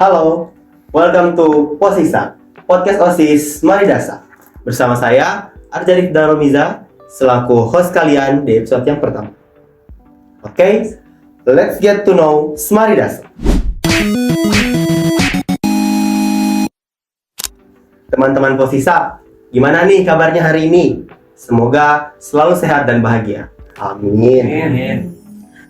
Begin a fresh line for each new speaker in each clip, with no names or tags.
Halo, welcome to Posisa, podcast OSIS Maridasa. Bersama saya, Arjarif Daromiza, selaku host kalian di episode yang pertama. Oke, let's get to know Smaridasa. Teman-teman Posisa, gimana nih kabarnya hari ini? Semoga selalu sehat dan bahagia. Amin.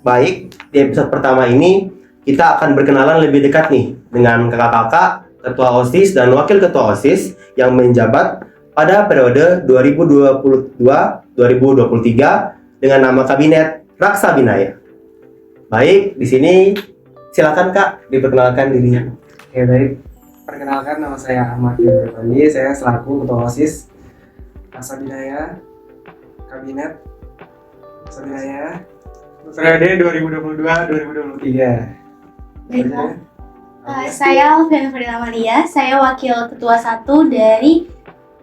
Baik, di episode pertama ini kita akan berkenalan lebih dekat nih dengan kakak-kakak, ketua OSIS dan wakil ketua OSIS yang menjabat pada periode 2022-2023 dengan nama Kabinet Raksa Binaya. Baik, di sini silakan Kak diperkenalkan dirinya.
Oke, baik. Perkenalkan, nama saya Ahmad Yudhani. Saya selaku ketua OSIS Raksa Binaya Kabinet Raksa Binaya periode 2022-2023.
Baiklah. Saya Alfian Ferdinand Amalia, saya wakil ketua 1 dari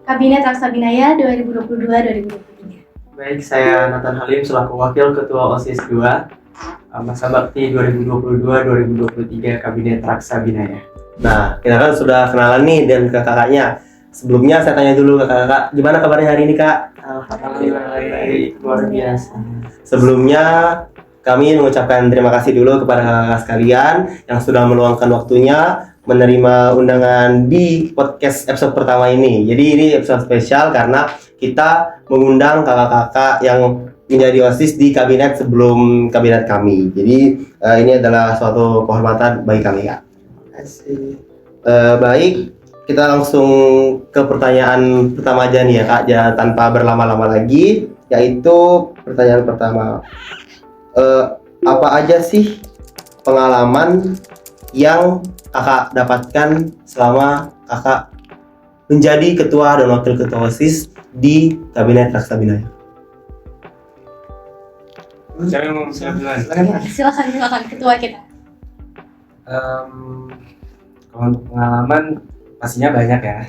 Kabinet Raksa Binaya 2022-2023.
Baik, saya Nathan Halim selaku wakil ketua OSIS 2 masa bakti 2022-2023 Kabinet Raksa Binaya.
Nah, kita kan sudah kenalan nih dan kakak-kakaknya. Sebelumnya saya tanya dulu ke kakak, gimana kabarnya hari ini Kak?
Alhamdulillah baik, luar biasa.
Sebelumnya kami mengucapkan terima kasih dulu kepada kakak sekalian yang sudah meluangkan waktunya menerima undangan di podcast episode pertama ini. Jadi ini episode spesial karena kita mengundang kakak-kakak yang menjadi OSIS di kabinet sebelum kabinet kami. Jadi ini adalah suatu kehormatan bagi kami Kak.
Terima kasih.
Baik, kita langsung ke pertanyaan pertama aja nih ya Kak, jangan tanpa berlama-lama lagi, yaitu pertanyaan pertama. Apa aja sih pengalaman yang kakak dapatkan selama kakak menjadi ketua dan wakil ketua OSIS di Kabinet Raksa Binaya?
Saya mau silakan.
Silakan ketua kita.
Kalau untuk pengalaman pastinya banyak ya.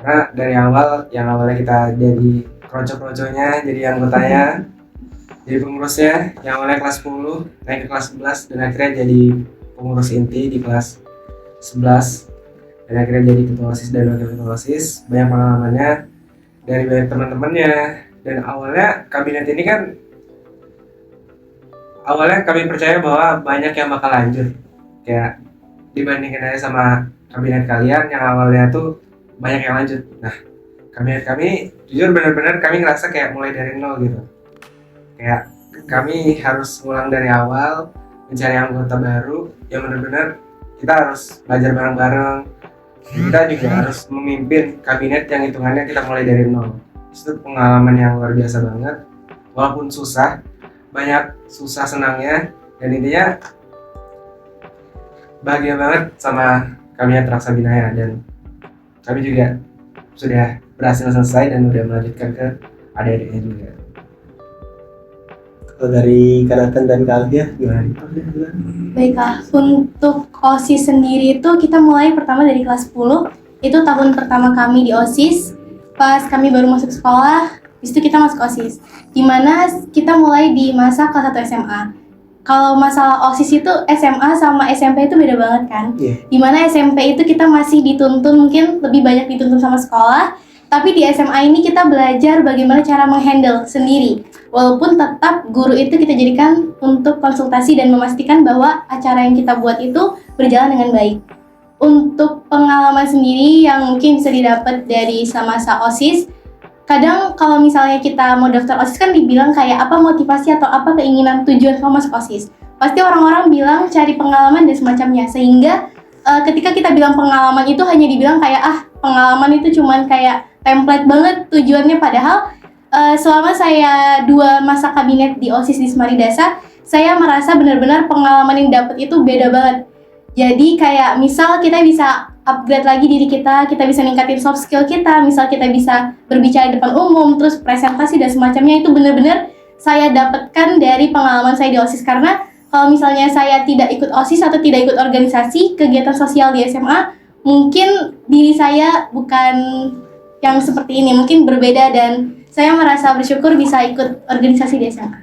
Karena dari awal, yang awalnya kita jadi kroco-kroconya, jadi anggotanya, jadi pengurusnya, yang awalnya kelas 10 naik ke kelas 11 dan akhirnya jadi pengurus inti di kelas 11 dan akhirnya jadi ketua OSIS dan wakil ketua OSIS. Banyak pengalamannya dari banyak teman-temannya, dan awalnya kabinet ini kan awalnya kami percaya bahwa banyak yang bakal lanjut, kayak dibandingkan aja sama kabinet kalian yang awalnya tuh banyak yang lanjut. Nah, kabinet kami jujur benar-benar kami ngerasa kayak mulai dari nol gitu. Kayak kami harus ulang dari awal, mencari anggota baru yang benar-benar kita harus belajar bareng-bareng. Kita juga harus memimpin kabinet yang hitungannya kita mulai dari nol. Itu pengalaman yang luar biasa banget. Walaupun susah, banyak susah senangnya, dan intinya bahagia banget sama kabinet Raksa Binaya, dan kami juga sudah berhasil selesai dan udah melanjutkan ke adik-adiknya juga.
Kalau dari Kanatan dan Kak Alfia gimana?
Baiklah, untuk OSIS sendiri itu kita mulai pertama dari kelas 10. Itu tahun pertama kami di OSIS. Pas kami baru masuk sekolah, habis itu kita masuk OSIS. Dimana kita mulai di masa kelas 1 SMA. Kalau masalah OSIS itu SMA sama SMP itu beda banget kan?
Yeah.
Dimana SMP itu kita masih dituntun, mungkin lebih banyak dituntun sama sekolah. Tapi di SMA ini kita belajar bagaimana cara menghandle sendiri. Walaupun tetap guru itu kita jadikan untuk konsultasi dan memastikan bahwa acara yang kita buat itu berjalan dengan baik. Untuk pengalaman sendiri yang mungkin bisa didapat dari masa OSIS, kadang kalau misalnya kita mau daftar OSIS kan dibilang kayak apa motivasi atau apa keinginan tujuan kamu masuk OSIS. Pasti orang-orang bilang cari pengalaman dan semacamnya, sehingga ketika kita bilang pengalaman itu hanya dibilang kayak pengalaman itu cuman kayak template banget tujuannya, padahal selama saya 2 masa kabinet di OSIS di Smaridasa, saya merasa benar-benar pengalaman yang dapat itu beda banget. Jadi kayak misal kita bisa upgrade lagi diri kita bisa ningkatin soft skill kita, misal kita bisa berbicara di depan umum, terus presentasi dan semacamnya, itu benar-benar saya dapatkan dari pengalaman saya di OSIS. Karena kalau misalnya saya tidak ikut OSIS atau tidak ikut organisasi, kegiatan sosial di SMA, mungkin diri saya bukan yang seperti ini, mungkin berbeda, dan saya merasa bersyukur bisa ikut organisasi di SMA.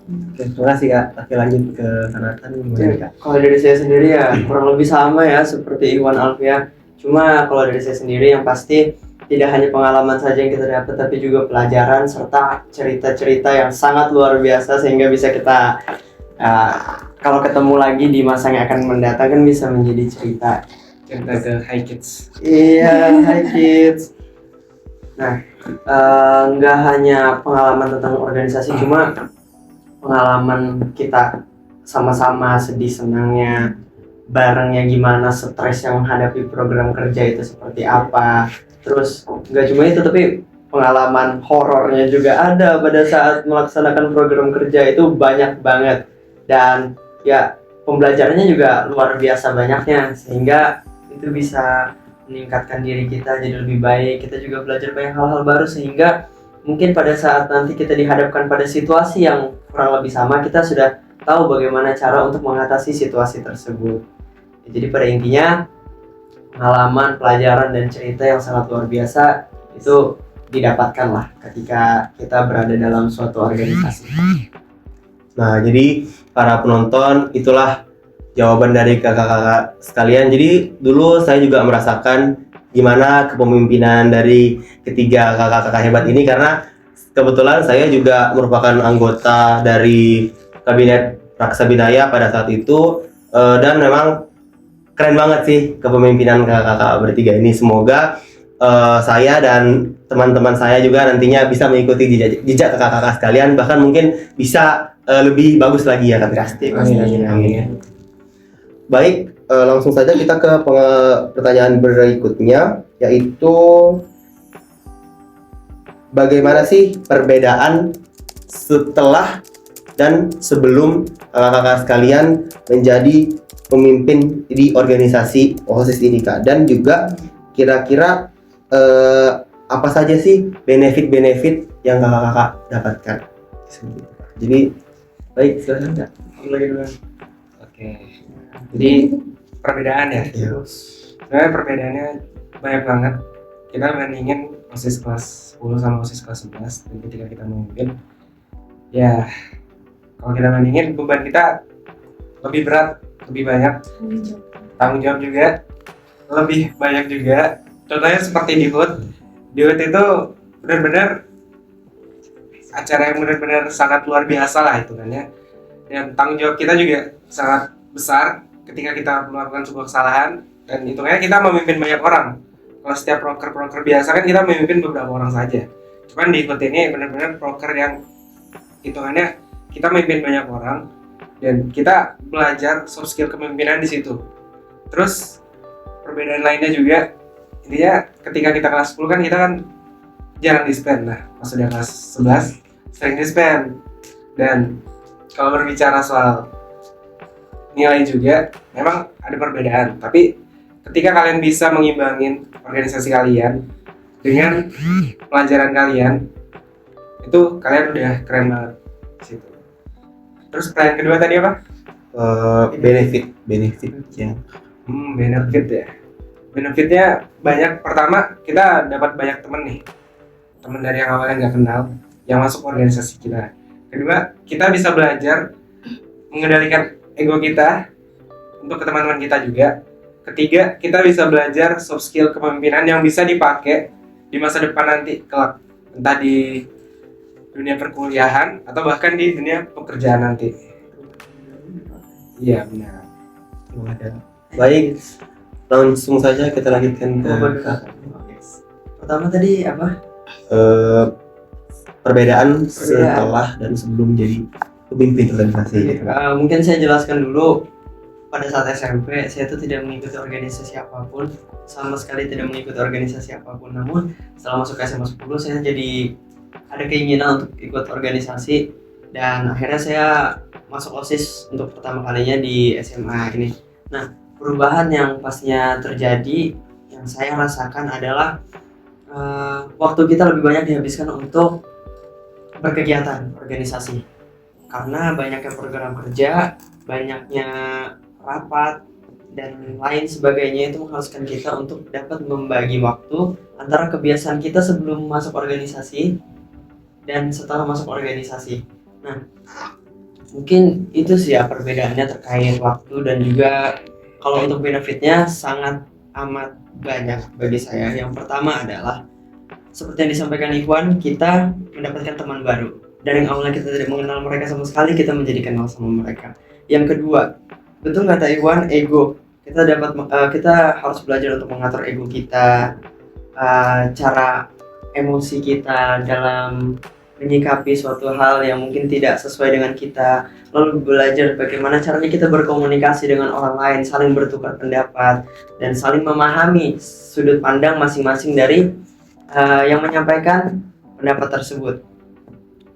Oke, terima kasih Kak. Oke, lanjut ke Kanatan gimana Kak?
Kalau dari saya sendiri ya kurang lebih sama ya seperti Iwan Alfia. Cuma kalau dari saya sendiri yang pasti tidak hanya pengalaman saja yang kita dapat, tapi juga pelajaran serta cerita-cerita yang sangat luar biasa sehingga bisa kita kalau ketemu lagi di masa yang akan mendatang kan bisa menjadi cerita.
Cerita ke Hi Kids.
Iya, hai kids. Nah, nggak hanya pengalaman tentang organisasi, cuma pengalaman kita sama-sama sedih senangnya, barengnya gimana, stres yang menghadapi program kerja itu seperti apa. Terus nggak cuma itu, tapi pengalaman horornya juga ada pada saat melaksanakan program kerja itu banyak banget. Dan ya pembelajarannya juga luar biasa banyaknya, sehingga itu bisa meningkatkan diri kita jadi lebih baik. Kita juga belajar banyak hal-hal baru, sehingga mungkin pada saat nanti kita dihadapkan pada situasi yang kurang lebih sama, kita sudah tahu bagaimana cara untuk mengatasi situasi tersebut. Jadi pada intinya pengalaman, pelajaran, dan cerita yang sangat luar biasa itu didapatkan lah ketika kita berada dalam suatu organisasi.
Nah, jadi para penonton itulah jawaban dari kakak-kakak sekalian. Jadi dulu saya juga merasakan gimana kepemimpinan dari ketiga kakak-kakak hebat ini, karena kebetulan saya juga merupakan anggota dari kabinet Raksabinaya pada saat itu, dan memang keren banget sih kepemimpinan kakak-kakak bertiga ini. Semoga saya dan teman-teman saya juga nantinya bisa mengikuti jejak kakak-kakak sekalian, bahkan mungkin bisa lebih bagus lagi ya Kak. Pasti.
Amin.
Baik, langsung saja kita ke pertanyaan berikutnya, yaitu bagaimana sih perbedaan setelah dan sebelum kakak-kakak sekalian menjadi pemimpin di organisasi OSIS ini Kak, dan juga kira-kira apa saja sih benefit-benefit yang kakak-kakak dapatkan. Jadi baik, silakan Kak.
Oke. Jadi perbedaan ya.
Iya.
Sebenarnya perbedaannya banyak banget. Kita bandingin OSIS kelas 10 sama OSIS kelas 11, dan ketika kita memimpin, ya kalau kita bandingin beban kita lebih berat, lebih banyak, tanggung jawab juga lebih banyak juga. Contohnya seperti di HUT. Di HUT itu benar-benar acara yang benar-benar sangat luar biasa lah hitungannya, dan tanggung jawab kita juga sangat besar ketika kita melakukan sebuah kesalahan, dan hitungannya kita memimpin banyak orang. Kalau setiap proker biasa kan kita memimpin beberapa orang saja, cuman di HUT ini benar-benar proker yang hitungannya kita memimpin banyak orang, dan kita belajar soft skill kepemimpinan di situ. Terus perbedaan lainnya juga, intinya ketika kita kelas 10 kan kita kan jarang disband. Nah, pas udah kelas 11 sering disband. Dan kalau berbicara soal nilai juga memang ada perbedaan, tapi ketika kalian bisa mengimbangin organisasi kalian dengan pelajaran kalian, itu kalian udah keren banget di situ. Terus pertanyaan kedua tadi apa?
Benefit ya.
Benefit ya. Benefitnya banyak. Pertama, kita dapat banyak teman nih. Teman dari yang awalnya nggak kenal, yang masuk organisasi kita. Kedua, kita bisa belajar mengendalikan ego kita untuk ke teman-teman kita juga. Ketiga, kita bisa belajar soft skill kepemimpinan yang bisa dipakai di masa depan nanti kelak, entah di dunia perkuliahan atau bahkan di dunia pekerjaan nanti. Iya, benar.
Baik, langsung saja kita lanjutkan ke
Pertama tadi apa?
perbedaan setelah dan sebelum jadi pemimpin organisasi.
Mungkin saya jelaskan dulu. Pada saat SMP, saya itu tidak mengikuti organisasi apapun, sama sekali tidak mengikuti organisasi apapun. Namun setelah masuk SMA 10, saya jadi ada keinginan untuk ikut organisasi, dan akhirnya saya masuk OSIS untuk pertama kalinya di SMA ini. Nah, perubahan yang pastinya terjadi yang saya rasakan adalah waktu kita lebih banyak dihabiskan untuk berkegiatan organisasi, karena banyaknya program kerja, banyaknya rapat dan lain sebagainya, itu mengharuskan kita untuk dapat membagi waktu antara kebiasaan kita sebelum masuk organisasi dan setelah masuk organisasi. Nah, mungkin itu sih ya perbedaannya terkait waktu, dan juga kalau untuk benefitnya sangat amat banyak bagi saya. Yang pertama adalah seperti yang disampaikan Ikhwan, kita mendapatkan teman baru. Dari yang awalnya kita tidak mengenal mereka sama sekali, kita menjadi kenal sama mereka. Yang kedua, betul kata Ikhwan, ego. Kita harus belajar untuk mengatur ego kita, cara emosi kita dalam menyikapi suatu hal yang mungkin tidak sesuai dengan kita, lalu belajar bagaimana caranya kita berkomunikasi dengan orang lain, saling bertukar pendapat dan saling memahami sudut pandang masing-masing dari yang menyampaikan pendapat tersebut.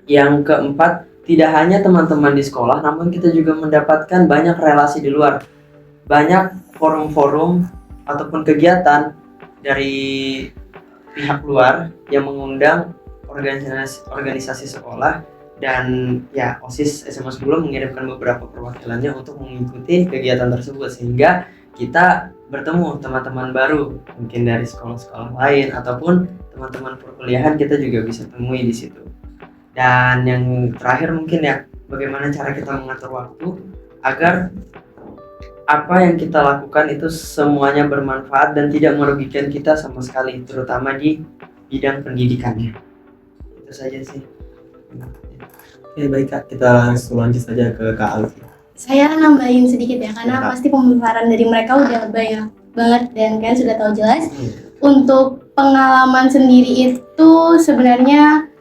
Yang keempat, tidak hanya teman-teman di sekolah, namun kita juga mendapatkan banyak relasi di luar, banyak forum-forum ataupun kegiatan dari pihak luar yang mengundang organisasi sekolah, dan ya OSIS SMA 10 mengirimkan beberapa perwakilannya untuk mengikuti kegiatan tersebut, sehingga kita bertemu teman-teman baru mungkin dari sekolah-sekolah lain ataupun teman-teman perkuliahan kita juga bisa temui di situ. Dan yang terakhir mungkin ya, bagaimana cara kita mengatur waktu agar apa yang kita lakukan itu semuanya bermanfaat dan tidak merugikan kita sama sekali, terutama di bidang pendidikannya. Itu saja sih.
Oke, baik Kak, kita langsung lanjut saja ke Kak Alfi.
Saya nambahin sedikit ya, karena
Ya, Kak.
pasti pemaparan dari mereka udah banyak banget dan kalian sudah tahu jelas. Untuk pengalaman sendiri itu sebenarnya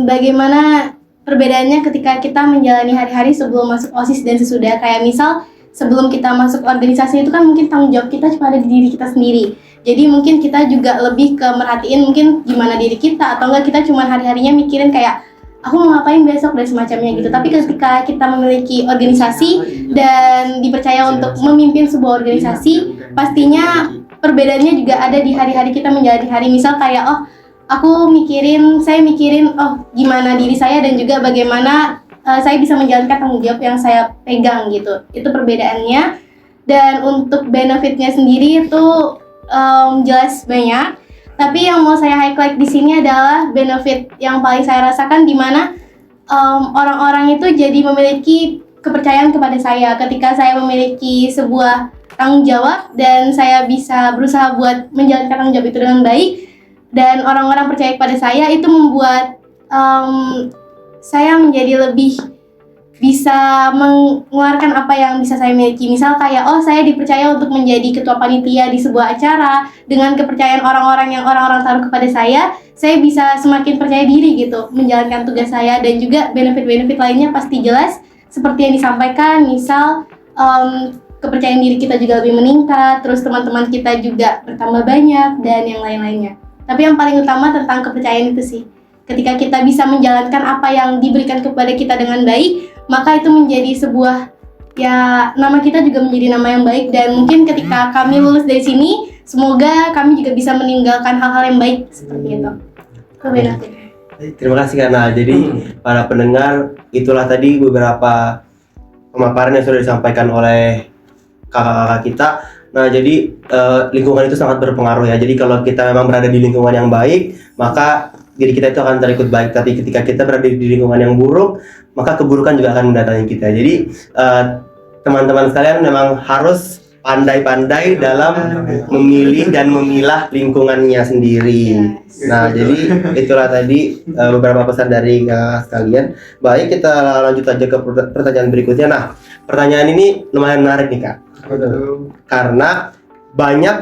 bagaimana perbedaannya ketika kita menjalani hari-hari sebelum masuk OSIS dan sesudah. Kayak misal sebelum kita masuk organisasi itu kan mungkin tanggung jawab kita cuma ada di diri kita sendiri. Jadi mungkin kita juga lebih ke merhatiin mungkin gimana diri kita, atau enggak kita cuma hari-harinya mikirin kayak aku mau ngapain besok dan semacamnya gitu. Tapi ketika kita memiliki organisasi dan dipercaya untuk memimpin sebuah organisasi, pastinya perbedaannya juga ada di hari-hari kita menjalani hari. Misal kayak saya mikirin gimana diri saya dan juga bagaimana saya bisa menjalankan tanggung jawab yang saya pegang gitu. Itu perbedaannya. Dan untuk benefitnya sendiri itu jelas banyak. Tapi yang mau saya highlight di sini adalah benefit yang paling saya rasakan, di mana orang-orang itu jadi memiliki kepercayaan kepada saya ketika saya memiliki sebuah tanggung jawab dan saya bisa berusaha buat menjalankan tanggung jawab itu dengan baik, dan orang-orang percaya kepada saya. Itu membuat saya menjadi lebih bisa mengeluarkan apa yang bisa saya miliki. Misal kayak saya dipercaya untuk menjadi ketua panitia di sebuah acara. Dengan kepercayaan orang-orang yang orang-orang taruh kepada saya bisa semakin percaya diri gitu menjalankan tugas saya. Dan juga benefit-benefit lainnya pasti jelas seperti yang disampaikan. Misal kepercayaan diri kita juga lebih meningkat, terus teman-teman kita juga bertambah banyak, dan yang lain-lainnya. Tapi yang paling utama tentang kepercayaan itu sih. Ketika kita bisa menjalankan apa yang diberikan kepada kita dengan baik, maka itu menjadi sebuah, ya, nama kita juga menjadi nama yang baik. Dan mungkin ketika kami lulus dari sini, semoga kami juga bisa meninggalkan hal-hal yang baik seperti itu. Kebenarkan.
Terima kasih Kak Nal. Jadi para pendengar, itulah tadi beberapa pemaparan yang sudah disampaikan oleh kakak-kakak kita. Nah, jadi lingkungan itu sangat berpengaruh ya. Jadi kalau kita memang berada di lingkungan yang baik, maka diri kita itu akan terikut baik. Tapi ketika kita berada di lingkungan yang buruk, maka keburukan juga akan mendatangi kita. Jadi teman-teman sekalian memang harus pandai-pandai dalam memilih dan memilah lingkungannya sendiri. Nah, jadi itulah tadi beberapa pesan dari kakak sekalian. Baik, kita lanjut aja ke pertanyaan berikutnya. Nah, pertanyaan ini lumayan menarik nih Kak. Karena banyak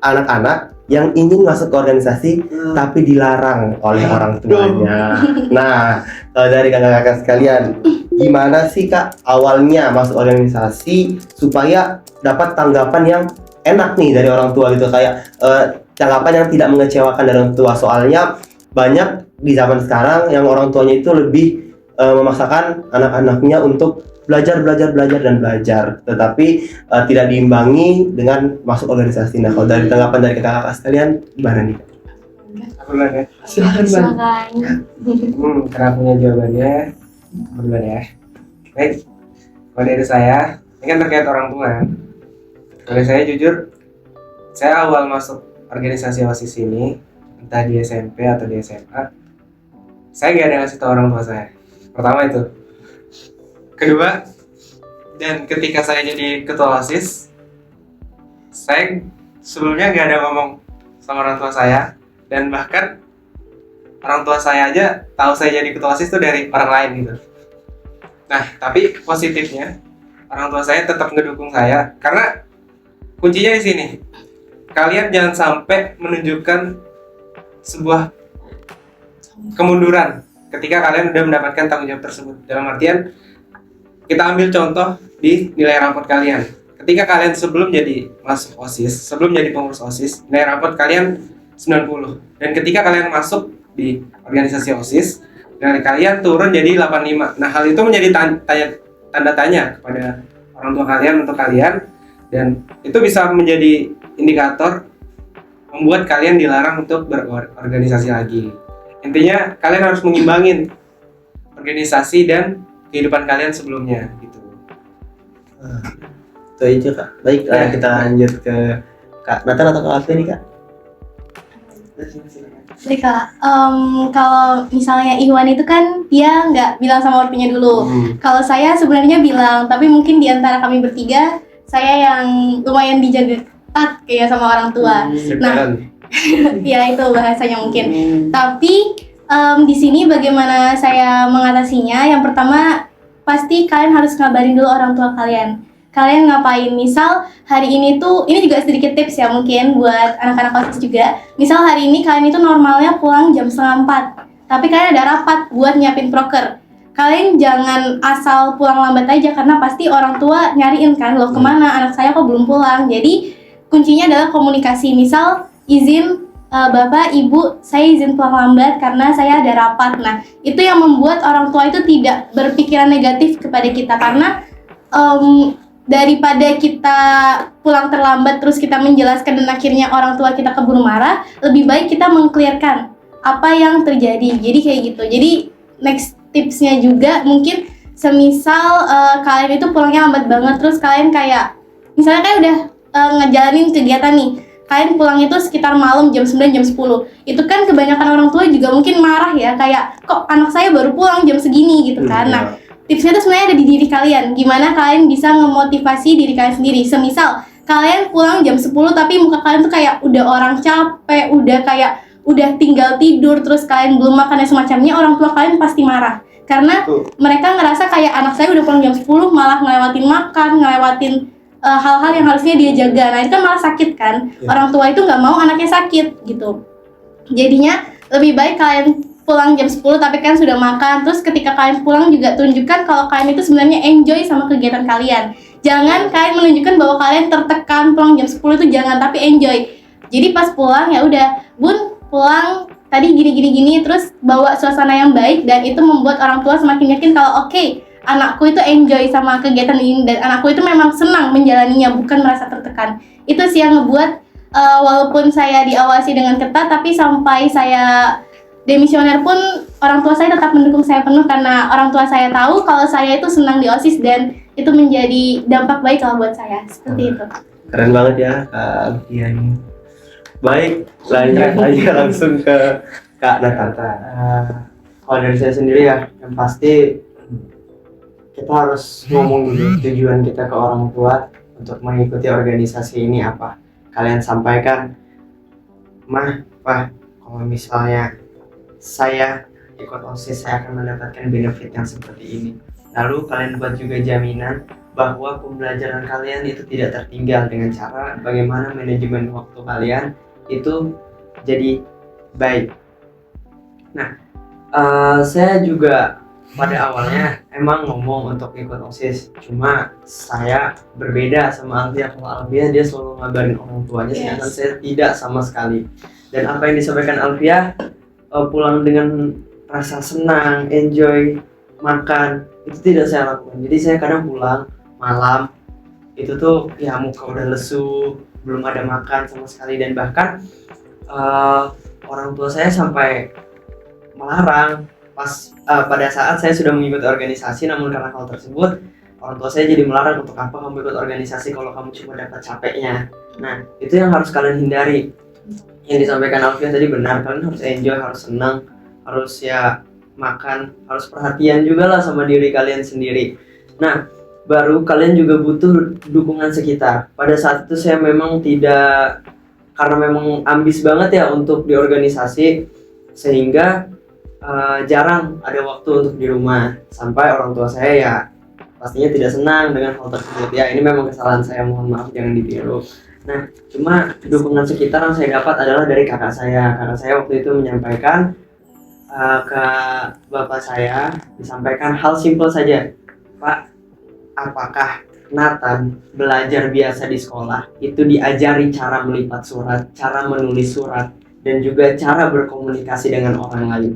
anak-anak yang ingin masuk ke organisasi tapi dilarang oleh orang tuanya. Nah, kalau dari kakak-kakak sekalian, gimana sih Kak awalnya masuk organisasi supaya dapat tanggapan yang enak nih dari orang tua gitu, kayak tanggapan yang tidak mengecewakan dari orang tua. Soalnya banyak di zaman sekarang yang orang tuanya itu lebih memaksakan anak-anaknya untuk belajar, tetapi tidak diimbangi dengan masuk organisasi. Nah, kalau dari tanggapan dari kakak-kakak sekalian, gimana nih?
Aku duluan ya.
Silakan.
Karena punya jawabannya, aku duluan ya. Baik, kalau dari saya, ini kan terkait orang tua. Kalau saya jujur, saya awal masuk organisasi OSIS ini, entah di SMP atau di SMA, saya gak ada ngasih tahu orang tua saya. Pertama itu. kedua, dan ketika saya jadi ketua OSIS, saya sebelumnya nggak ada ngomong sama orang tua saya, dan bahkan orang tua saya aja tahu saya jadi ketua OSIS itu dari orang lain gitu. Nah, tapi positifnya orang tua saya tetap ngedukung saya karena kuncinya di sini. Kalian jangan sampai menunjukkan sebuah kemunduran ketika kalian udah mendapatkan tanggung jawab tersebut. Dalam artian, kita ambil contoh di nilai rapor kalian. Ketika kalian sebelum jadi masuk OSIS, sebelum jadi pengurus OSIS, nilai rapor kalian 90. Dan ketika kalian masuk di organisasi OSIS, nilai kalian turun jadi 85. Nah, hal itu menjadi tanda tanya kepada orang tua kalian untuk kalian, dan itu bisa menjadi indikator membuat kalian dilarang untuk berorganisasi lagi. Intinya kalian harus mengimbangin organisasi dan kehidupan kalian sebelumnya gitu.
Itu aja Kak. Baik, kita lanjut ke Kak Nathan atau Kak Alfi nih Kak.
Jadi Kak, kalau misalnya Iwan itu kan dia nggak bilang sama ortunya dulu. Kalau saya sebenarnya bilang, tapi mungkin di antara kami bertiga, saya yang lumayan dijaga ketat kayak sama orang tua. Nah, ya itu bahasanya mungkin. Tapi di sini bagaimana saya mengatasinya? Yang pertama, pasti kalian harus ngabarin dulu orang tua kalian. Kalian ngapain? Misal hari ini tuh, ini juga sedikit tips ya mungkin buat anak-anak OSIS juga. Misal hari ini kalian itu normalnya pulang jam 3:30, tapi kalian ada rapat buat nyiapin proker. Kalian jangan asal pulang lambat aja karena pasti orang tua nyariin kan, loh kemana anak saya kok belum pulang. Jadi kuncinya adalah komunikasi. Misal izin Bapak, Ibu, saya izin pulang lambat karena saya ada rapat. Nah, itu yang membuat orang tua itu tidak berpikiran negatif kepada kita karena daripada kita pulang terlambat terus kita menjelaskan dan akhirnya orang tua kita keburu marah, lebih baik kita meng-clearkan apa yang terjadi. Jadi kayak gitu. Jadi next tipsnya juga mungkin semisal kalian itu pulangnya lambat banget, terus kalian kayak misalnya kayak udah ngejalanin kegiatan nih, kalian pulang itu sekitar malam jam 9, jam 10. Itu kan kebanyakan orang tua juga mungkin marah ya, kayak kok anak saya baru pulang jam segini gitu kan. Nah, tipsnya itu sebenarnya ada di diri kalian. Gimana kalian bisa memotivasi diri kalian sendiri. Semisal kalian pulang jam 10 tapi muka kalian tuh kayak udah orang capek, udah tinggal tidur, terus kalian belum makan dan semacamnya, orang tua kalian pasti marah. Karena mereka ngerasa kayak anak saya udah pulang jam 10 malah ngelewatin makan, ngelewatin hal-hal yang harusnya dia jaga. Nah, itu kan malah sakit kan. Orang tua itu nggak mau anaknya sakit gitu. Jadinya lebih baik kalian pulang jam 10 tapi kan sudah makan. Terus ketika kalian pulang juga tunjukkan kalau kalian itu sebenarnya enjoy sama kegiatan kalian. Jangan kalian menunjukkan bahwa kalian tertekan pulang jam 10 itu, jangan, tapi enjoy. Jadi pas pulang ya udah, Bun, pulang tadi gini terus bawa suasana yang baik, dan itu membuat orang tua semakin yakin kalau oke, anakku itu enjoy sama kegiatan ini dan anakku itu memang senang menjalaninya, bukan merasa tertekan. Itu sih yang ngebuat walaupun saya diawasi dengan ketat, tapi sampai saya demisioner pun orang tua saya tetap mendukung saya penuh karena orang tua saya tahu kalau saya itu senang di OSIS dan itu menjadi dampak baik kalau buat saya. Seperti itu.
Keren banget ya Kak Alfi ini. Baik, lanjut aja langsung ke Kak Nathan.
Kalau dari saya sendiri ya, yang pasti kita harus ngomong dulu tujuan kita ke orang tua untuk mengikuti organisasi ini apa. Kalian sampaikan, Mah, Pak, kalau misalnya saya ikut OSIS, saya akan mendapatkan benefit yang seperti ini. Lalu kalian buat juga jaminan bahwa pembelajaran kalian itu tidak tertinggal dengan cara bagaimana manajemen waktu kalian itu jadi baik. Nah, saya juga pada awalnya emang ngomong untuk ikut OSIS, cuma saya berbeda sama Alfia. Kalau Alfia dia selalu ngabarin orang tuanya, sedangkan saya tidak sama sekali. Dan apa yang disampaikan Alfia, pulang dengan rasa senang, enjoy, makan, itu tidak saya lakukan. Jadi saya kadang pulang malam, itu tuh ya muka udah lesu, belum ada makan sama sekali, dan bahkan orang tua saya sampai melarang pada saat saya sudah mengikuti organisasi. Namun karena hal tersebut, orang tua saya jadi melarang, untuk apa kamu ikut organisasi kalau kamu cuma dapat capeknya. Nah, itu yang harus kalian hindari. Yang disampaikan Alfian tadi benar, kalian harus enjoy, harus senang, harus ya makan, harus perhatian juga lah sama diri kalian sendiri. Nah, baru kalian juga butuh dukungan sekitar. Pada saat itu saya memang tidak, karena memang ambis banget ya untuk di organisasi, sehingga jarang ada waktu untuk di rumah. Sampai orang tua saya ya pastinya tidak senang dengan hal tersebut. Ya ini memang kesalahan saya, mohon maaf, jangan ditiru. Nah, cuma dukungan sekitar yang saya dapat adalah dari kakak saya. Kakak saya waktu itu menyampaikan ke bapak saya, disampaikan hal simpel saja. Pak, apakah Nathan belajar biasa di sekolah itu diajari cara melipat surat, cara menulis surat, dan juga cara berkomunikasi dengan orang lain?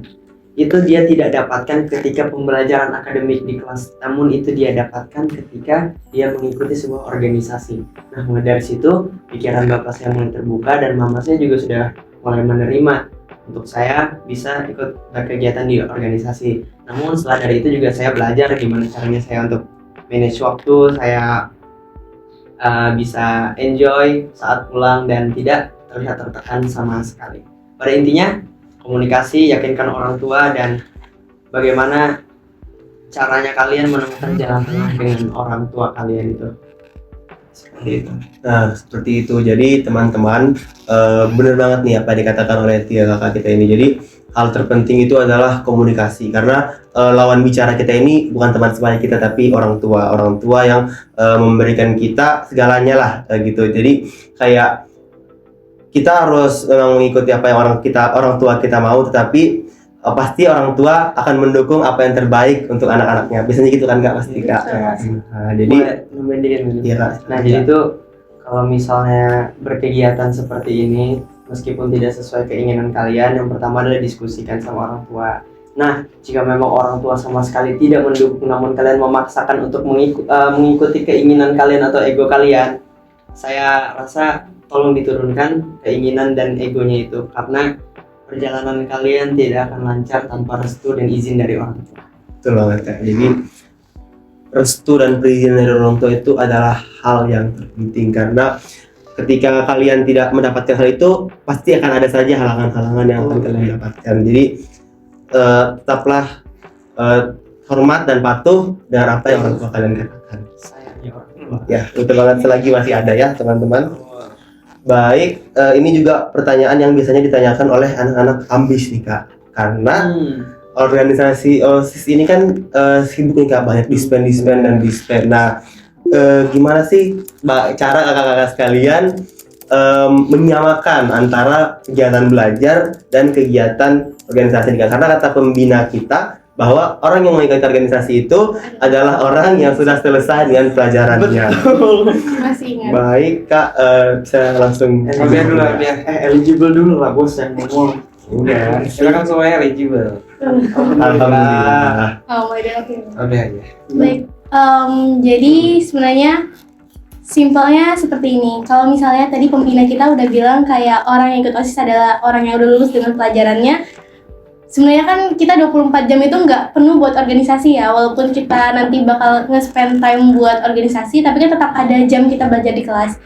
Itu dia tidak dapatkan ketika pembelajaran akademik di kelas, namun itu dia dapatkan ketika dia mengikuti sebuah organisasi. Nah, mulai dari situ pikiran bapak saya mulai terbuka dan mama saya juga sudah mulai menerima untuk saya bisa ikut berkegiatan di organisasi. Namun setelah dari itu juga saya belajar gimana caranya saya untuk manage waktu, saya bisa enjoy saat pulang dan tidak terlihat tertekan sama sekali. Pada intinya, komunikasi, yakinkan orang tua, dan bagaimana caranya kalian menemukan jalan tengah dengan orang tua kalian itu. Seperti itu.
Nah, seperti itu. Jadi teman-teman, benar banget nih apa yang dikatakan oleh tiga kakak kita ini. Jadi hal terpenting itu adalah komunikasi, karena lawan bicara kita ini bukan teman sebaya kita, tapi orang tua yang memberikan kita segalanya lah, gitu. Jadi kayak kita harus memang mengikuti apa yang orang tua kita mau, tetapi pasti orang tua akan mendukung apa yang terbaik untuk anak-anaknya. Biasanya gitu kan Kak, pasti Kak. Nah, jadi iya, Kak.
Nah, jadi tuh kalau misalnya berkegiatan seperti ini, meskipun tidak sesuai keinginan kalian, yang pertama adalah diskusikan sama orang tua. Nah, jika memang orang tua sama sekali tidak mendukung, namun kalian memaksakan untuk mengikuti keinginan kalian atau ego kalian, saya rasa tolong diturunkan keinginan dan egonya itu, karena perjalanan kalian tidak akan lancar tanpa restu dan izin dari orang tua.
Betul banget Kak. Jadi restu dan perizinan dari orang tua itu adalah hal yang terpenting, karena ketika kalian tidak mendapatkan hal itu, pasti akan ada saja halangan-halangan yang akan kalian dapatkan. Jadi tetaplah hormat dan patuh dengan apa yang orang tua kalian katakan.
Sayangnya orang tua.
Ya, betul banget, selagi masih ada ya teman-teman. Baik, ini juga pertanyaan yang biasanya ditanyakan oleh anak-anak ambis nih Kak, karena organisasi OSIS ini kan sibuk nih Kak, banyak dispen dan dispen. Nah, gimana sih cara kakak-kakak sekalian menyamakan antara kegiatan belajar dan kegiatan organisasi nih Kak? Karena kata pembina kita bahwa orang yang mengikuti organisasi itu adalah orang yang sudah selesai dengan pelajarannya.
Masih ingat.
Baik Kak, saya langsung
biar
Eligible dulu lah bos yang ngomong.
udah.
kita kan semuanya eligible.
Alhamdulillah.
Oh my god, oke.
Udah aja.
Baik, jadi sebenarnya simpelnya seperti ini. Kalau misalnya tadi pembina kita udah bilang kayak orang yang ikut OSIS adalah orang yang udah lulus dengan pelajarannya. Sebenarnya kan kita 24 jam itu nggak penuh buat organisasi ya, walaupun kita nanti bakal nge-spend time buat organisasi, tapi kan tetap ada jam kita belajar di kelas.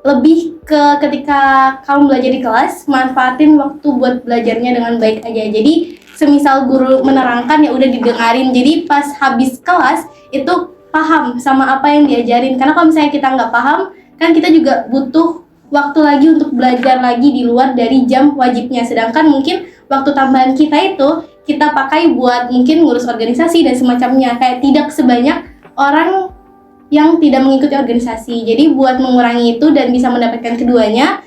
Lebih ke ketika kamu belajar di kelas, manfaatin waktu buat belajarnya dengan baik aja. Jadi semisal guru menerangkan ya udah didengarin, jadi pas habis kelas itu paham sama apa yang diajarin. Karena kalau misalnya kita nggak paham, kan kita juga butuh waktu lagi untuk belajar lagi di luar dari jam wajibnya. Sedangkan mungkin waktu tambahan kita itu kita pakai buat mungkin ngurus organisasi dan semacamnya, kayak tidak sebanyak orang yang tidak mengikuti organisasi. Jadi buat mengurangi itu dan bisa mendapatkan keduanya,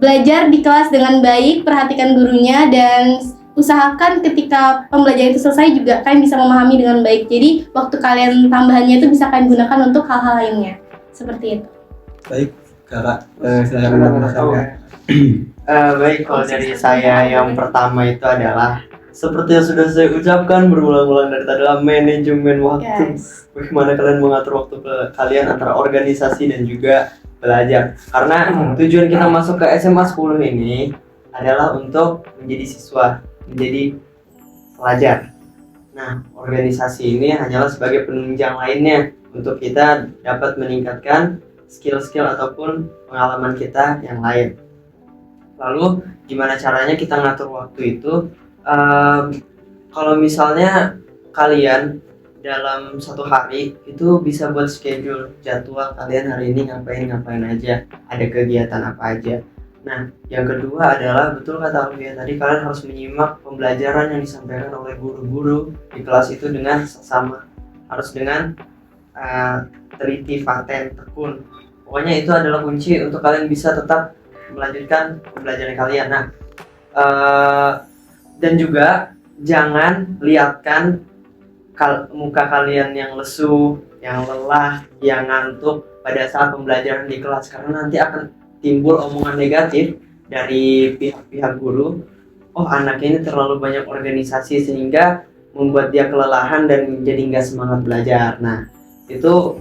belajar di kelas dengan baik, perhatikan gurunya, dan usahakan ketika pembelajaran itu selesai juga kalian bisa memahami dengan baik. Jadi waktu kalian tambahannya itu bisa kalian gunakan untuk hal-hal lainnya. Seperti itu.
Baik Kakak, silakan menambahkan.
Baik, kalau dari saya yang pertama itu adalah seperti yang sudah saya ucapkan berulang-ulang dari tadi, adalah manajemen waktu.
Yes.
Bagaimana kalian mengatur waktu kalian antara organisasi dan juga belajar. Karena tujuan kita masuk ke SMA 10 ini adalah untuk menjadi siswa, menjadi pelajar. Nah, organisasi ini hanyalah sebagai penunjang lainnya untuk kita dapat meningkatkan skill-skill ataupun pengalaman kita yang lain. Lalu gimana caranya kita ngatur waktu itu? Kalau misalnya kalian dalam satu hari itu bisa buat schedule jadwal kalian hari ini ngapain aja, ada kegiatan apa aja. Nah, yang kedua adalah betul kata Alvia tadi, kalian harus menyimak pembelajaran yang disampaikan oleh guru-guru di kelas itu dengan seksama, harus dengan teliti, paten, tekun. Pokoknya itu adalah kunci untuk kalian bisa tetap melanjutkan pembelajaran kalian. Nah, dan juga jangan lihatkan muka kalian yang lesu, yang lelah, yang ngantuk pada saat pembelajaran di kelas, karena nanti akan timbul omongan negatif dari pihak-pihak guru. Oh, anaknya ini terlalu banyak organisasi sehingga membuat dia kelelahan dan jadi nggak semangat belajar. Nah, itu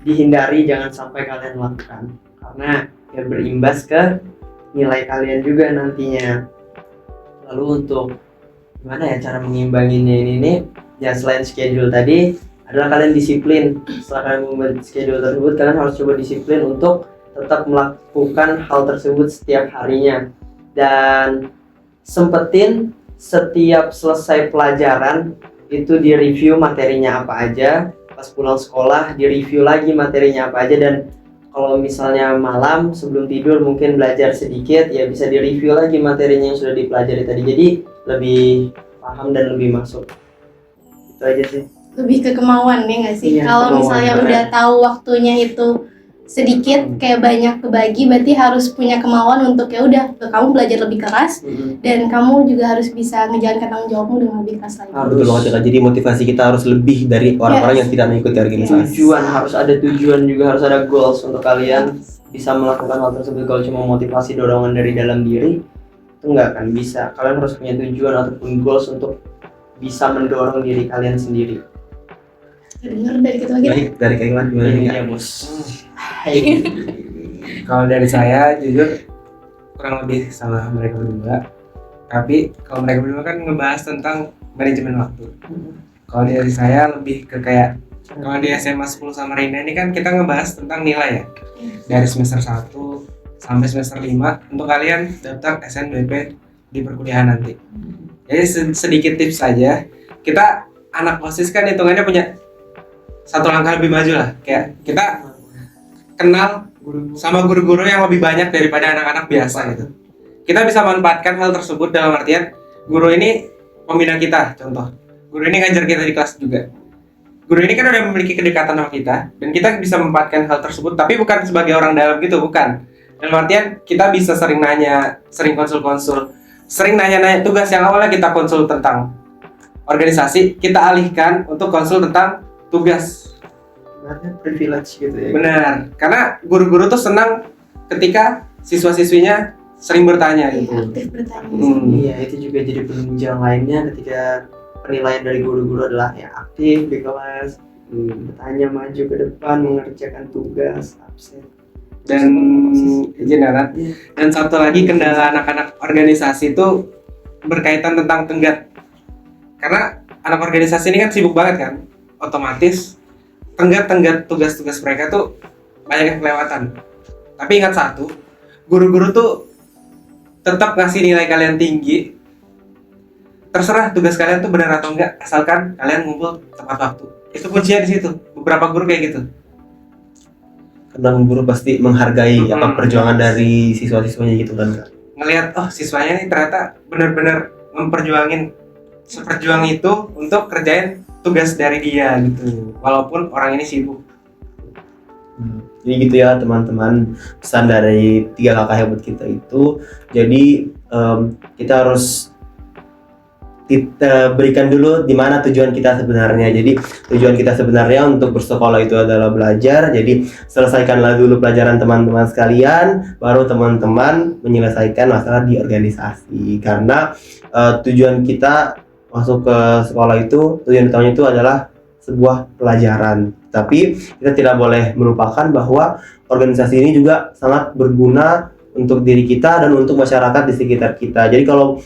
dihindari, jangan sampai kalian lakukan, karena ya berimbas ke nilai kalian juga nantinya. Lalu untuk gimana ya cara mengimbanginya ini ya, selain schedule tadi adalah kalian disiplin. Setelah kalian membuat schedule tersebut, kalian harus coba disiplin untuk tetap melakukan hal tersebut setiap harinya, dan sempetin setiap selesai pelajaran itu di review materinya apa aja. Pas pulang sekolah di review lagi materinya apa aja, dan kalau misalnya malam sebelum tidur mungkin belajar sedikit, ya bisa di review lagi materinya yang sudah dipelajari tadi, jadi lebih paham dan lebih masuk. Itu aja sih.
Lebih ke kemauan ya nggak sih?
Iya,
Kalau
kemauan,
misalnya
benar.
udah tahu waktunya itu sedikit kayak banyak kebagi, berarti harus punya kemauan untuk ya udah kamu belajar lebih keras dan kamu juga harus bisa ngejalankan tanggung jawabmu dengan lebih keras lagi.
Betul banget ya, Kak. Jadi motivasi kita harus lebih dari orang-orang yang tidak mengikuti organisasi.
Tujuan, harus ada tujuan juga, harus ada goals untuk kalian bisa melakukan hal tersebut. Kalau cuma motivasi dorongan dari dalam diri itu nggak akan bisa. Kalian harus punya tujuan ataupun goals untuk bisa mendorong diri kalian sendiri.
Dengar dari kita lagi.
Baik, dari Kak Iwan gimana nih, Kak?
Ya bos.
Kalau dari saya jujur kurang lebih sama mereka berdua. Tapi kalau mereka berdua kan ngebahas tentang manajemen waktu. Kalau dari saya lebih ke kayak kalau di SMA 10 sama Reina ini kan kita ngebahas tentang nilai ya. Dari semester 1 sampai semester 5 untuk kalian daftar SNBP di perkuliahan nanti. Jadi sedikit tips saja. Kita anak OSIS kan hitungannya punya satu langkah lebih maju lah. Kayak kita kenal sama guru-guru yang lebih banyak daripada anak-anak biasa gitu. Kita bisa manfaatkan hal tersebut dalam artian guru ini pembina kita, contoh. Guru ini ngajar kita di kelas juga. Guru ini kan udah memiliki kedekatan sama kita dan kita bisa memanfaatkan hal tersebut, tapi bukan sebagai orang dalam gitu, bukan. Dalam artian kita bisa sering nanya, sering konsul-konsul, sering nanya-nanya tugas yang awalnya kita konsul tentang organisasi, kita alihkan untuk konsul tentang tugas.
Sebenarnya privilege gitu ya.
Benar, karena guru-guru tuh senang ketika siswa-siswinya sering bertanya gitu.
Aktif bertanya.
Iya, itu juga jadi penunjang lainnya ketika penilaian dari guru-guru adalah yang aktif di kelas, bertanya, maju ke depan, mengerjakan tugas, absen.
Dan izin Nat. Dan satu lagi kendala anak-anak organisasi itu berkaitan tentang tenggat. Karena anak organisasi ini kan sibuk banget kan, otomatis tenggat tugas-tugas mereka tuh banyak yang kelewatan. Tapi ingat satu, guru-guru tuh tetap ngasih nilai kalian tinggi. Terserah tugas kalian tuh benar atau enggak, asalkan kalian ngumpul tepat waktu. Itu kuncinya di situ. Beberapa guru kayak gitu.
Karena guru pasti menghargai apa perjuangan dari siswa-siswanya gitu kan, Kak.
Ngelihat oh siswanya nih ternyata benar-benar memperjuangin seperjuang itu untuk kerjain tugas dari dia gitu, walaupun orang ini sibuk.
Jadi gitu ya teman-teman, pesan dari 3 kakak hebat kita itu. Jadi kita harus berikan dulu di mana tujuan kita sebenarnya. Jadi tujuan kita sebenarnya untuk bersekolah itu adalah belajar. Jadi selesaikanlah dulu pelajaran teman-teman sekalian, baru teman-teman menyelesaikan masalah di organisasi. Karena tujuan kita masuk ke sekolah itu, tujuan utamanya itu adalah sebuah pelajaran. Tapi kita tidak boleh melupakan bahwa organisasi ini juga sangat berguna untuk diri kita dan untuk masyarakat di sekitar kita. Jadi kalau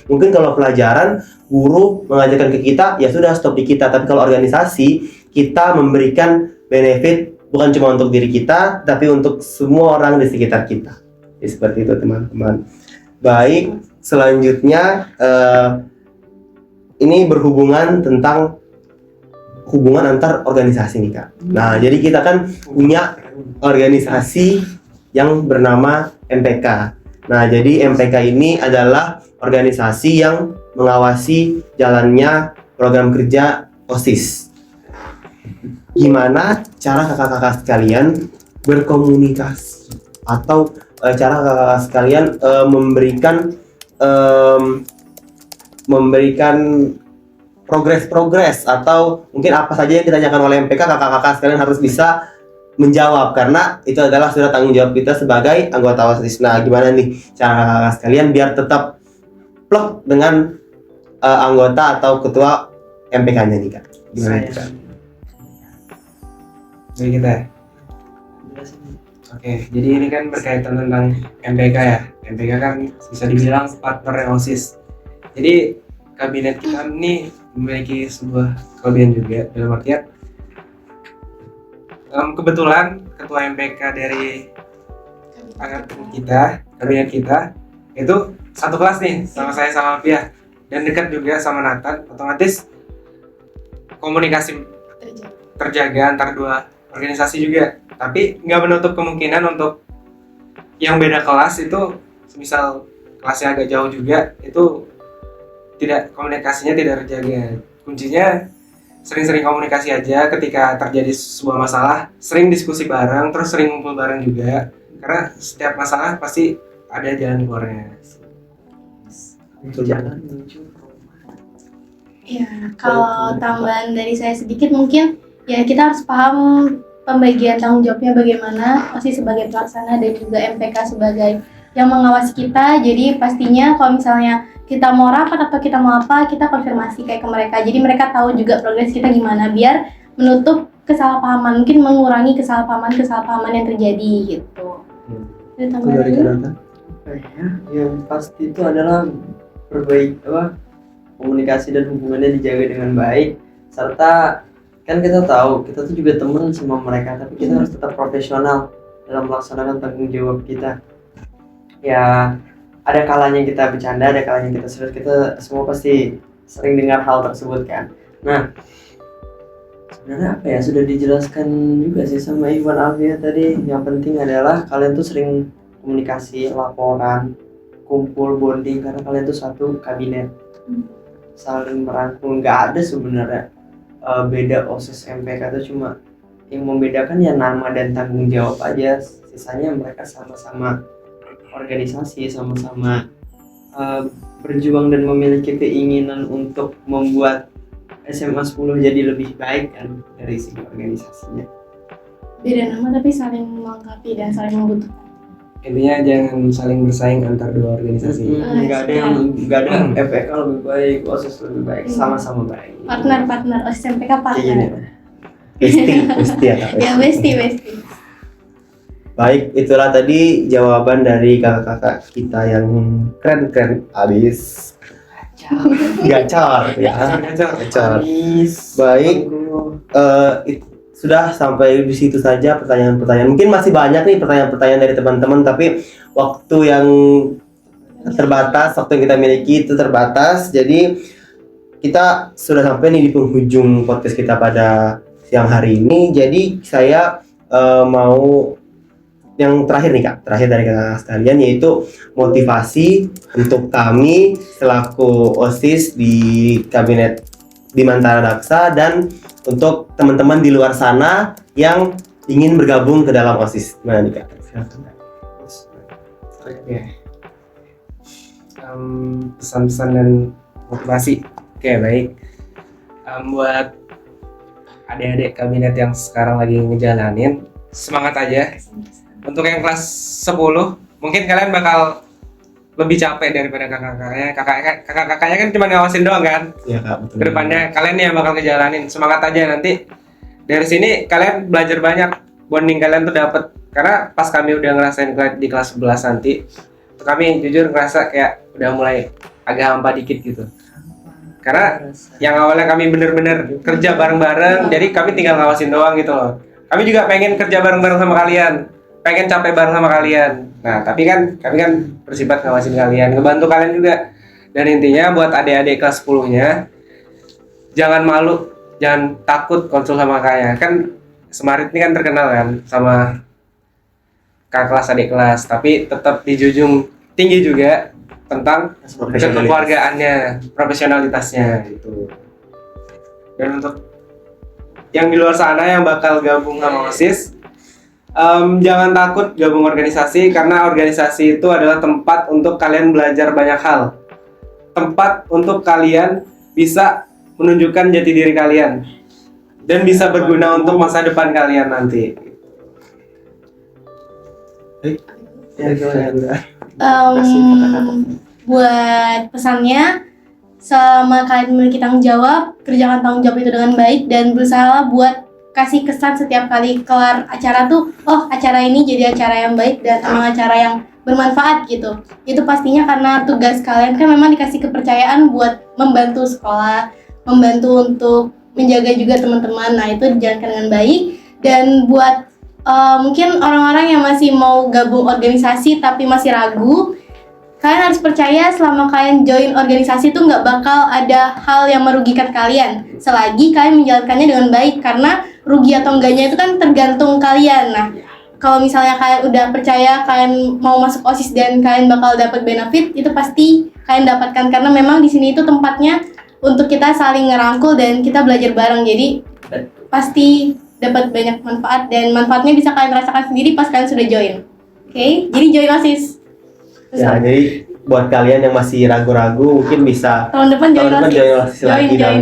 pelajaran guru mengajarkan ke kita, ya sudah stop di kita. Tapi kalau organisasi, kita memberikan benefit bukan cuma untuk diri kita, tapi untuk semua orang di sekitar kita. Jadi seperti itu teman-teman. Baik, selanjutnya ini berhubungan tentang hubungan antar organisasi nih Kak. Nah, jadi kita kan punya organisasi yang bernama MPK. Nah, jadi MPK ini adalah organisasi yang mengawasi jalannya program kerja OSIS. Gimana cara kakak-kakak sekalian berkomunikasi atau cara kakak-kakak sekalian memberikan progres atau mungkin apa saja yang ditanyakan oleh MPK, kakak-kakak sekalian harus bisa menjawab karena itu adalah sudah tanggung jawab kita sebagai anggota OSIS. Nah, gimana nih cara kakak sekalian biar tetap plek dengan anggota atau ketua MPK-nya nih Kak? Gimana nih, Kak?
Dari kita ya? Oke, jadi ini kan berkaitan tentang MPK ya. MPK kan bisa dibilang partner OSIS. Jadi kabinet kita ini memiliki sebuah kelebihan juga dalam artian kebetulan ketua MPK dari angkatan kita, kabinet kita itu satu kelas nih sama saya sama Pia dan dekat juga sama Nathan, otomatis komunikasi terjaga antar dua organisasi juga. Tapi nggak menutup kemungkinan untuk yang beda kelas itu, misal kelasnya agak jauh juga, itu tidak, komunikasinya tidak terjaga. Kuncinya sering-sering komunikasi aja ketika terjadi sebuah masalah, sering diskusi bareng, terus sering ngumpul bareng juga. Karena setiap masalah pasti ada jalan keluarnya.
Jalan menuju
Ya, kalau tambahan dari saya sedikit mungkin ya kita harus paham pembagian tanggung jawabnya bagaimana, OSIS sebagai pelaksana dan juga MPK sebagai yang mengawasi kita. Jadi pastinya kalau misalnya kita mau rapat atau kita mau apa, kita konfirmasi kayak ke mereka. Jadi mereka tahu juga progres kita gimana biar menutup kesalahpahaman, mungkin mengurangi kesalahpahaman yang terjadi gitu. Ada tambahan lagi?
apa ya? Yang pasti itu adalah komunikasi dan hubungannya dijaga dengan baik, serta kan kita tahu kita tuh juga teman sama mereka, tapi kita harus tetap profesional dalam melaksanakan tanggung jawab kita. Ya, ada kalanya kita bercanda, ada kalanya kita serius, kita semua pasti sering dengar hal tersebut kan. Nah, sebenarnya apa ya, sudah dijelaskan juga sih sama Iwan Alvia tadi. Yang penting adalah kalian tuh sering komunikasi, laporan, kumpul, bonding, karena kalian tuh satu kabinet, saling merangkul. Nggak ada sebenarnya beda OSIS MPK, itu cuma yang membedakan ya nama dan tanggung jawab aja. Sisanya mereka sama-sama organisasi, sama-sama berjuang dan memiliki keinginan untuk membuat SMA 10 jadi lebih baik kan dari segi organisasinya.
Beda nama tapi saling melengkapi dan saling membutuhkan.
Intinya jangan saling bersaing antar dua organisasi.
Nggak ada yang MPK lebih baik, OSIS lebih baik, sama-sama baik.
Partner OSIS MPK
Kayak gini.
partner.
Besti ya Kak.
Ya besti.
Baik, itulah tadi jawaban dari kakak-kakak kita yang keren abis. Gacor ya. Gacor. Baik, sudah sampai di situ saja pertanyaan-pertanyaan. Mungkin masih banyak nih pertanyaan-pertanyaan dari teman-teman, tapi waktu yang terbatas, waktu yang kita miliki itu terbatas. Jadi kita sudah sampai nih di penghujung podcast kita pada siang hari ini. Jadi saya mau yang terakhir nih Kak, terakhir dari kakak sekalian, yaitu motivasi untuk kami selaku OSIS di kabinet Bimantara Daksa dan untuk teman-teman di luar sana yang ingin bergabung ke dalam OSIS. Gimana nih Kak?
Oke. Pesan-pesan dan motivasi. Oke, baik. Buat adik-adik kabinet yang sekarang lagi ngejalanin, semangat aja. Untuk yang kelas 10, mungkin kalian bakal lebih capek daripada kakak-kakaknya. Kakak-kakaknya kan cuma ngawasin doang kan?
Iya Kak, betul.
Kedepannya kalian nih yang bakal ngejalanin. Semangat aja nanti. Dari sini kalian belajar banyak. Bonding kalian tuh dapet. Karena pas kami udah ngerasain di kelas 11 nanti, kami jujur ngerasa kayak udah mulai agak hampa dikit gitu. Karena yang awalnya kami bener-bener kerja bareng-bareng, jadi kami tinggal ngawasin doang gitu loh. Kami juga pengen kerja bareng-bareng sama kalian, pengen capek bareng sama kalian. Nah, tapi kan kami kan bersifat ngawasin kalian, ngebantu kalian juga. Dan intinya buat adik-adik kelas 10-nya, jangan malu jangan takut konsul sama kakaknya. Kan Semarit ini kan terkenal kan sama kakak kelas adik kelas, tapi tetap dijunjung tinggi juga tentang kekeluargaannya, profesionalitasnya gitu. Dan untuk yang di luar sana yang bakal gabung sama OSIS, jangan takut gabung organisasi, karena organisasi itu adalah tempat untuk kalian belajar banyak hal. Tempat untuk kalian bisa menunjukkan jati diri kalian dan bisa berguna untuk masa depan kalian nanti.
Buat pesannya, selama kalian memiliki tanggung jawab, kerjakan tanggung jawab itu dengan baik dan berusaha buat kasih kesan setiap kali kelar acara tuh, oh acara ini jadi acara yang baik dan emang acara yang bermanfaat gitu. Itu pastinya karena tugas kalian kan memang dikasih kepercayaan buat membantu sekolah, membantu untuk menjaga juga teman-teman. Nah itu dijalankan dengan baik. Dan buat mungkin orang-orang yang masih mau gabung organisasi tapi masih ragu, kalian harus percaya selama kalian join organisasi itu nggak bakal ada hal yang merugikan kalian selagi kalian menjalankannya dengan baik, karena rugi atau enggaknya itu kan tergantung kalian. Nah kalau misalnya kalian udah percaya kalian mau masuk OSIS dan kalian bakal dapat benefit, itu pasti kalian dapatkan, karena memang di sini itu tempatnya untuk kita saling ngerangkul dan kita belajar bareng, jadi pasti dapat banyak manfaat dan manfaatnya bisa kalian rasakan sendiri pas kalian sudah join. Oke, jadi join OSIS.
Ya, jadi buat kalian yang masih ragu-ragu mungkin bisa
tahun depan join OSIS
lagi join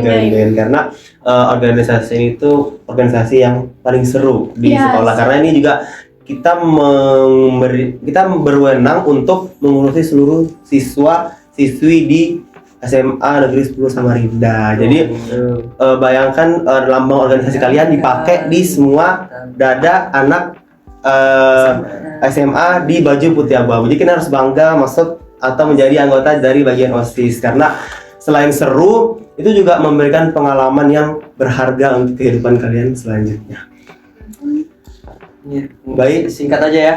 karena organisasi itu organisasi yang paling seru di sekolah, karena ini juga kita berwenang untuk mengurusi seluruh siswa-siswi di SMA Negeri 10 Samarinda. Jadi bayangkan lambang organisasi kalian dipakai di semua dada anak SMA di baju putih abu-abu. Jadi kita harus bangga masuk atau menjadi anggota dari bagian OSIS, karena selain seru itu juga memberikan pengalaman yang berharga untuk kehidupan kalian selanjutnya.
Baik, singkat aja ya.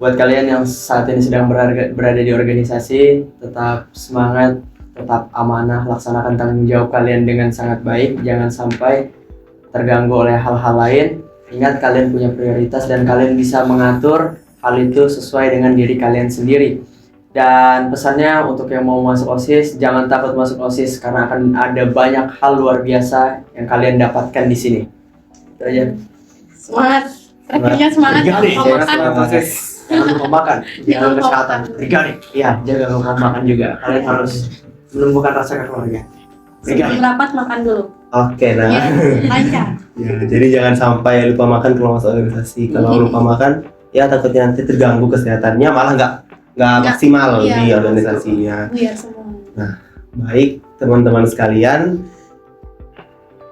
Buat kalian yang saat ini sedang berada di organisasi, tetap semangat, tetap amanah, laksanakan tanggung jawab kalian dengan sangat baik. Jangan sampai terganggu oleh hal-hal lain. Ingat kalian punya prioritas dan kalian bisa mengatur hal itu sesuai dengan diri kalian sendiri. Dan pesannya untuk yang mau masuk OSIS, jangan takut masuk OSIS karena akan ada banyak hal luar biasa yang kalian dapatkan di sini. Itu aja.
Semangat. Terakhirnya semangat.
Jangan lupa makan, jaga kesehatan. Tiga nih, iya, jaga lupa makan juga. Kalian harus menumbuhkan rasa kekeluargaan.
Sebelum rapat makan dulu.
Oke, nah.
Ya, lancar.
Ya, jadi jangan sampai lupa makan kalau masuk organisasi. Kalau lupa makan, ya takutnya nanti terganggu kesehatannya, malah nggak maksimal di organisasinya.
Buyar semua.
Nah, baik teman-teman sekalian,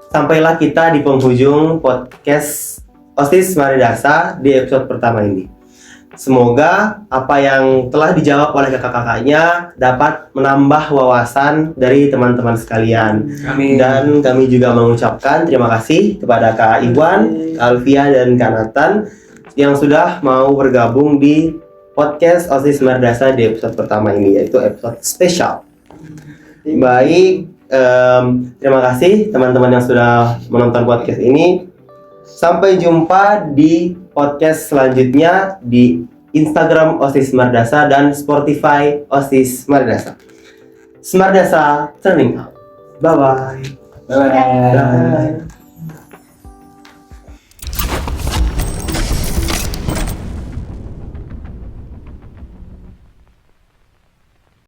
sampailah kita di penghujung podcast OSIS Maridasa di episode pertama ini. Semoga apa yang telah dijawab oleh kakak-kakaknya dapat menambah wawasan dari teman-teman sekalian.
Amin.
Dan kami juga mengucapkan terima kasih kepada Kak Iwan, Kak Alfia, dan Kak Nathan yang sudah mau bergabung di podcast OSIS Maridasa di episode pertama ini, yaitu episode spesial. Baik, terima kasih teman-teman yang sudah menonton podcast ini. Sampai jumpa di podcast selanjutnya di Instagram OSIS Maridasa dan Spotify OSIS Maridasa. Smardasa turning up. Bye bye.
Bye.
Bye.